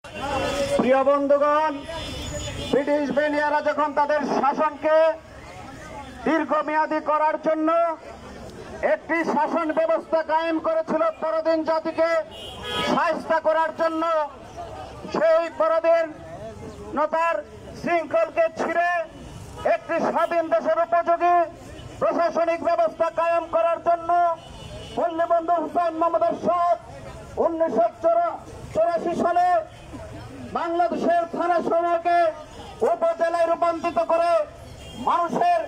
প্রিয় বন্ধুগণ, ব্রিটিশ বেনিয়ারা যখন তাদের শাসনকে দীর্ঘমেয়াদী করার জন্য একটি শাসন ব্যবস্থা কায়েম করেছিল পরাধীন জাতিকে শায়েস্তা করার জন্য, সেই পরাধীনতার শৃঙ্খলকে ছিঁড়ে একটি স্বাধীন দেশের উপযোগী প্রশাসনিক ব্যবস্থা কায়েম করার জন্য বঙ্গবন্ধু হুসাইন মোহাম্মদ এরশাদ 1984 সালে বাংলাদেশের থানা সমূহকে উপজেলায় রূপান্তরিত করে মানুষের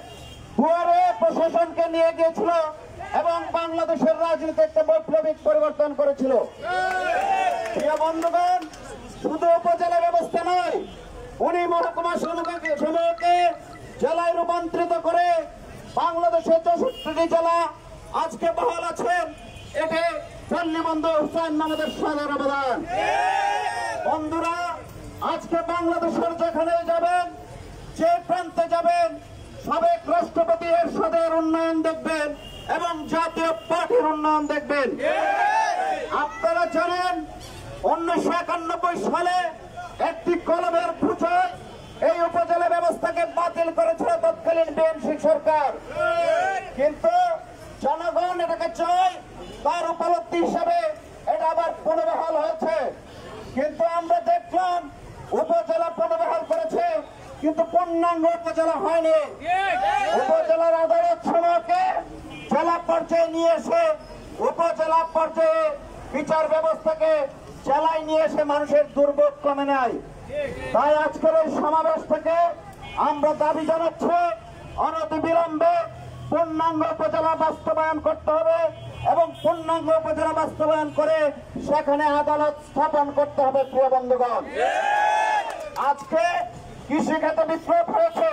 দুয়ারে প্রশাসনকে নিয়ে গিয়েছিল এবং বাংলাদেশের রাজনীতি একটা বৈপ্লবিক পরিবর্তন করেছিল। প্রিয় বন্ধুগণ, শুধু উপজেলা ব্যবস্থা নয়, উনি মহকুমা সমূহকে জেলায় রূপান্তরিত করে বাংলাদেশের 64টি জেলা আজকে বহাল আছেন। এটি বঙ্গবন্ধু হুসাইন মোহাম্মদ এরশাদের অবদান। বন্ধুরা, আজকে বাংলাদেশের যেখানে যাবেন, যে প্রান্তে যাবেন, সাবেক রাষ্ট্রপতি এরশাদের উন্নয়ন দেখবেন এবং জাতীয় পার্টির উন্নয়ন দেখবেন। আপনারা জানেন 1991 সালে একটি কলমের পুঁথিতে এই উপজেলা ব্যবস্থাকে বাতিল করেছিল তৎকালীন বিএনপি সরকার, কিন্তু জনগণ এটাকে চায়, তার উপলব্ধি হিসাবে এটা আবার পুনর্বহাল হয়েছে। কিন্তু আমরা দেখলাম উপজেলা পুনর্বহাল করেছে, কিন্তু পূর্ণাঙ্গ উপজেলা হয়নি। উপজেলার আদালত সমূহকে জেলা পর্যায়ে নিয়ে এসে উপজেলা পর্যায়ে বিচার ব্যবস্থাকে জেলায় নিয়ে এসে মানুষের দুর্ভোগ কমে নেয়। তাই আজকের এই সমাবেশ থেকে আমরা দাবি জানাচ্ছি, অনতিবিলম্বে পূর্ণাঙ্গ উপজেলা বাস্তবায়ন করতে হবে এবং পূর্ণাঙ্গ উপজেলা বাস্তবায়ন করে সেখানে আদালত স্থাপন করতে হবে। প্রিয় বন্ধুগণ, আজকে কৃষিক্ষেত্রে বিপ্লব হয়েছে,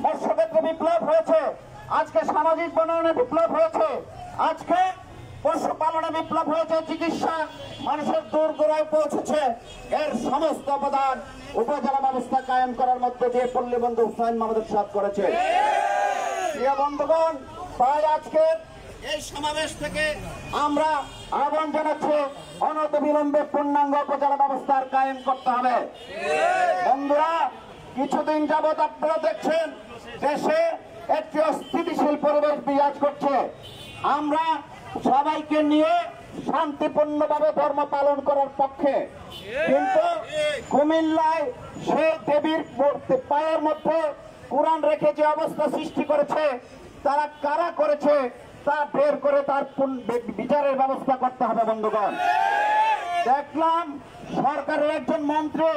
মৎস্যক্ষেত্রে বিপ্লব হয়েছে, আজকে সামাজিক বনায়নে বিপ্লব হয়েছে, আজকে পশুপালনে বিপ্লব হয়েছে, চিকিৎসা মানুষের দূরগোড়ায় পৌঁছেছে। এর সমস্ত অবদান উপজেলা ব্যবস্থা কায়েম করার মধ্যে দিয়ে বঙ্গবন্ধু হুসাইন মোহাম্মদ এরশাদ করেছে। প্রিয় বন্ধুগণ, তাই আজকে এই সমাবেশ থেকে আমরা আহ্বান জানাচ্ছি, অনতিবিলম্বে পূর্ণাঙ্গ উপজেলা ব্যবস্থার কায়েম করতে হবে। বন্ধুরা, কিছুদিন যাবৎ আপনারা দেখছেন দেশে একটি অস্থিতিশীল পরিবেশ বিরাজ করছে। আমরা সবাইকে নিয়ে শান্তিপূর্ণভাবে ধর্ম পালন করার পক্ষে, কিন্তু কুমিল্লায় সেই দেবীর পায়ের মধ্যে কোরআন রেখে যে অবস্থা সৃষ্টি করেছে, তারা কারা করেছে তা বের করে তার বিচারের ব্যবস্থা করতে হবে। বন্ধুগণ, দেখলাম সরকারের একজন মন্ত্রী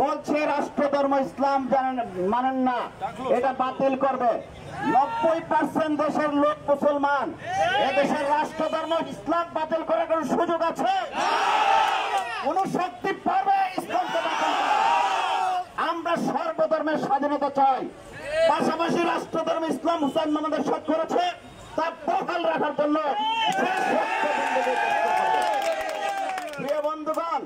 বলছে রাষ্ট্র ধর্ম ইসলাম মানেন না, এটা বাতিল করবে। 90% দেশের লোক মুসলমান, এদেশের রাষ্ট্র ধর্ম ইসলাম বাতিল করার কোন সুযোগ আছে? কোন শক্তি পারবে ইসলামকে বাতিল করা? আমরা সর্বধর্মের স্বাধীনতা চাই, পাশাপাশি রাষ্ট্র ধর্ম ইসলাম হুসাইন মোহাম্মদ এরশাদ করেছে তা বহাল রাখার জন্য। প্রিয় বন্ধুগণ,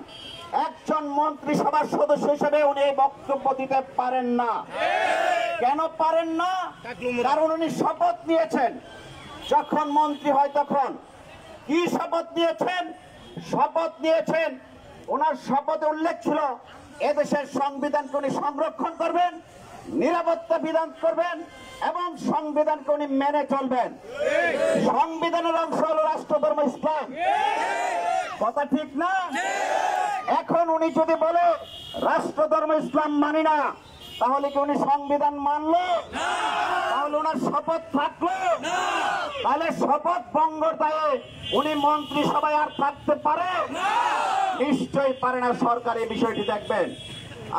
একজন মন্ত্রিসভার সদস্য হিসেবে উনি এই বক্তব্য দিতে পারেন না। কেন পারেন না? কারণ উনি শপথ নিয়েছেন, যখন মন্ত্রী হয় তখন কি শপথ নিয়েছেন? শপথ নিয়েছেন, ওনার শপথে উল্লেখ ছিল এদেশের সংবিধানকে উনি সংরক্ষণ করবেন, নিরাপত্তা বিধান করবেন এবং সংবিধানকে উনি মেনে চলবেন। সংবিধানের অংশ হল রাষ্ট্র ধর্ম ইসলাম। কথা ঠিক না? এখন উনি যদি বলে রাষ্ট্র ধর্ম ইসলাম মানি না, তাহলে কি উনি সংবিধান মানলো? তাহলে ওনার শপথ থাকলো? তাহলে শপথ ভঙ্গের দায়ে উনি মন্ত্রিসভায় আর থাকতে পারে? নিশ্চয়ই পারে না। সরকার এই বিষয়টি দেখবেন।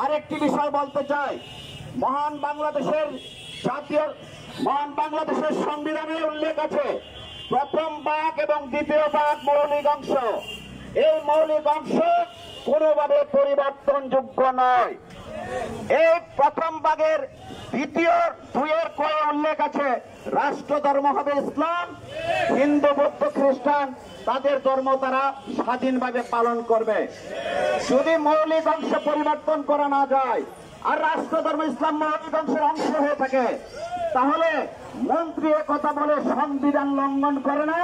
আরেকটি বিষয় বলতে চাই, মহান বাংলাদেশের সংবিধানে উল্লেখ আছে প্রথম ভাগ এবং দ্বিতীয় ভাগ মৌলিক অংশ। এই মৌলিক অংশ কোনোভাবে পরিবর্তনযোগ্য নয়। এই প্রথম ভাগের দ্বিতীয় 2 কয়ে উল্লেখ আছে রাষ্ট্র ধর্ম হবে ইসলাম, হিন্দু বৌদ্ধ খ্রিস্টান তাদের ধর্ম তারা স্বাধীনভাবে পালন করবে। যদি মৌলিক অংশ পরিবর্তন করা না যায় আর রাষ্ট্র ধর্ম ইসলাম মৌলিক অংশের অংশ হয়ে থাকে, তাহলে মন্ত্রী কথা বলে সংবিধান লঙ্ঘন করে না?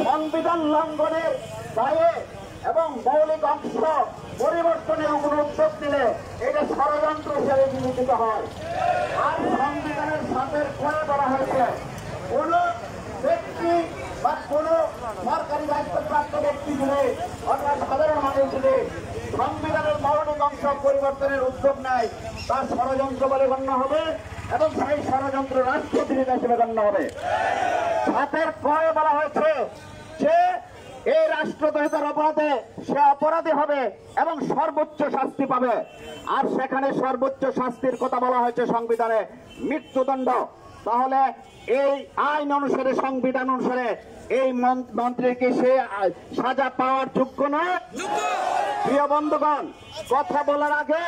সংবিধান লঙ্ঘনের দায়ে এবং মৌলিক অংশ পরিবর্তন প্রতিষ্ঠিত হয়। আর সংবিধানের সাথে করে বলা হয়েছে কোন ব্যক্তি বা কোন সরকারি দায়িত্বপ্রাপ্ত ব্যক্তি যদি অর্থাৎ সাধারণ মানুষ যদি সংবিধানের মৌলিক অংশ পরিবর্তনের উদ্যোগ নেয় তার ষড়যন্ত্র বলে গণ্য হবে এবং সেই ষড়যন্ত্র রাষ্ট্রদ্রোহিতা হিসেবে গণ্য হবে। সাতের কয়ে বলা হয়েছে যে এই রাষ্ট্রদ্রোহিতার অপরাধে সে অপরাধী হবে এবং সর্বোচ্চ শাস্তি পাবে। আর সেখানে সর্বোচ্চ শাস্তির কথা বলা হয়েছে সংবিধানে মৃত্যুদণ্ড। তাহলে এই আইন অনুসারে সংবিধান অনুসারে এই মন্ত্রীকে সে সাজা পাওয়ার যোগ্য নয়। প্রিয় বন্ধুগণ, কথা বলার আগে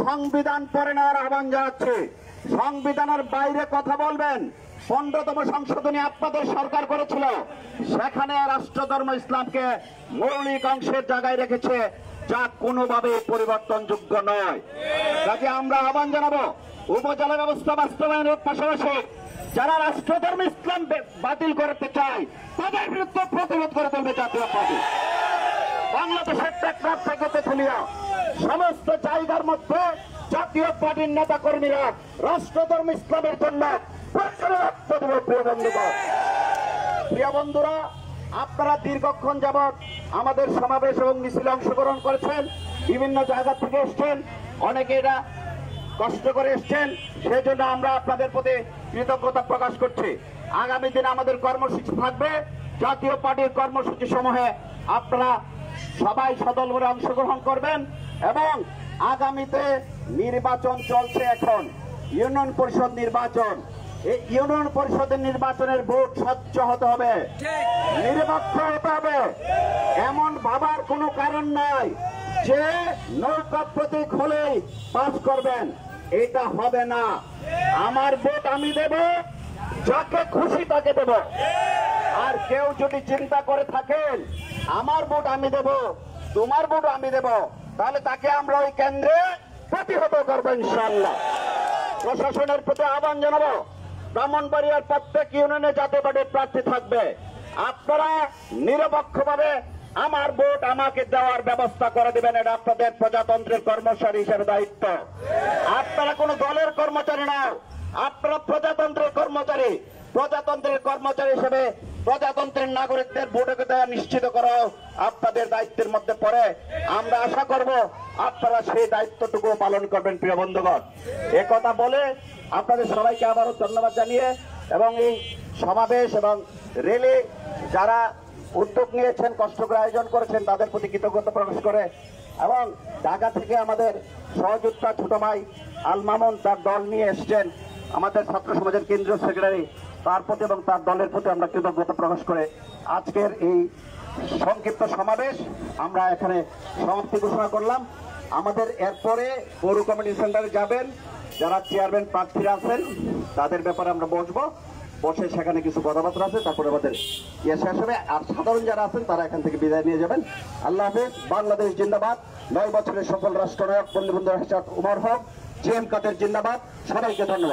সংবিধান পড়ে নেওয়ার আহ্বান জানাচ্ছি। সংবিধানের বাইরে কথা বলবেন। 15তম সংশোধনী আপনাদের সরকার করেছিল, সেখানে রাষ্ট্রধর্ম ইসলামকে মৌলিক অংশের জায়গায় রেখেছে, যা কোনোভাবে পরিবর্তনযোগ্য নয়। কাজে আমরা আহ্বান জানাবো উপজেলা ব্যবস্থা বাস্তবায়নের পাশাপাশি যারা রাষ্ট্রধর্ম ইসলাম বাতিল করতে চায় তাদের বিরুদ্ধে প্রতিরোধ করে তুলবে জাতীয় পার্টি। বাংলাদেশের টেকনাফ থেকে তেঁতুলিয়া সমস্ত জায়গার মধ্যে জাতীয় পার্টির নেতা কর্মীরা রাষ্ট্রধর্ম ইসলামের জন্য প্রিয় বন্ধুরা, আপনারা দীর্ঘক্ষণ যাবৎ আমাদের সমাবেশ এবং মিছিলে অংশগ্রহণ করেছেন, বিভিন্ন জায়গা থেকে এসছেন, অনেকে এটা কষ্ট করে এসছেন, সেজন্য আমরা আপনাদের প্রতি কৃতজ্ঞতা প্রকাশ করছি। আগামী দিনে আমাদের কর্মসূচি থাকবে, জাতীয় পার্টির কর্মসূচি সমূহে আপনারা সবাই সদল করে অংশগ্রহণ করবেন এবং আগামীতে নির্বাচন চলছে, এখন ইউনিয়ন পরিষদ নির্বাচন। এই ইউনিয়ন পরিষদের নির্বাচনের ভোট স্বচ্ছ হতে হবে, নিরপেক্ষ হতে হবে। এমন ভাবার কোনো কারণ নাই যে নৌকা প্রতীক হলেই পাস করবেন, এটা হবে না। আমার ভোট আমি দেব, যাকে খুশি তাকে দেব। আর কেউ যদি চিন্তা করে থাকেন আমার ভোট আমি দেব, তোমার ভোট আমি দেব, তাহলে তাকে আমরা ওই কেন্দ্রে প্রতিহত করবো ইনশাআল্লাহ। প্রশাসনের প্রতি আহ্বান জানাবো, ব্রাহ্মণবাড়িয়ার প্রত্যেক ইউনিয়নে জাতীয় পার্টির প্রার্থী থাকবে, আপনারা নিরপেক্ষভাবে আমার ভোট আমাকে দেওয়ার ব্যবস্থা করে দিবেন। এটা আপনাদের প্রজাতন্ত্রের কর্মচারী হিসেবে দায়িত্ব। আপনারা কোন দলের কর্মচারী নয়, আপনারা প্রজাতন্ত্রের কর্মচারী। প্রজাতন্ত্রের কর্মচারী হিসেবে প্রজাতন্ত্রের নাগরিকদের ভোটকে দেওয়া নিশ্চিত করা আপনাদের দায়িত্বের মধ্যে পড়ে। আমরা আশা করব আপনারা সেই দায়িত্বটুকু পালন করবেন। প্রিয় বন্ধুগণ, একথা বলে আপনাদের সবাইকে আবারও ধন্যবাদ জানিয়ে এবং এই সমাবেশ এবং রেলি যারা উদ্যোগ নিয়েছেন, কষ্ট করে আয়োজন করেছেন, তাদের প্রতি কৃতজ্ঞতা প্রকাশ করে এবং ঢাকা থেকে আমাদের সহযোদ্ধা ছোট ভাই আল মামুন তার দল নিয়ে এসছেন, আমাদের ছাত্র সমাজের কেন্দ্রীয় সেক্রেটারি, তার প্রতি এবং তার দলের প্রতি আমরা কৃতজ্ঞতা প্রকাশ করে আজকের এই সংক্ষিপ্ত সমাবেশ আমরা এখানে সমাপ্তি ঘোষণা করলাম। আমাদের এরপরে পৌর কমিটি সেন্টারে যাবেন, যারা চেয়ারম্যান প্রার্থীরা আছেন তাদের ব্যাপারে আমরা বসবো, বসে সেখানে কিছু কথাবার্তা আছে, তারপরে আমাদের শেষ হবে। আর সাধারণ যারা আছেন তারা এখান থেকে বিদায় নিয়ে যাবেন। আল্লাহ হাফেজ। বাংলাদেশ জিন্দাবাদ। 9 বছরের সফল রাষ্ট্রনায়ক বঙ্গবন্ধু উমর হক, জি এম কাদের জিন্দাবাদ। সবাইকে ধন্যবাদ।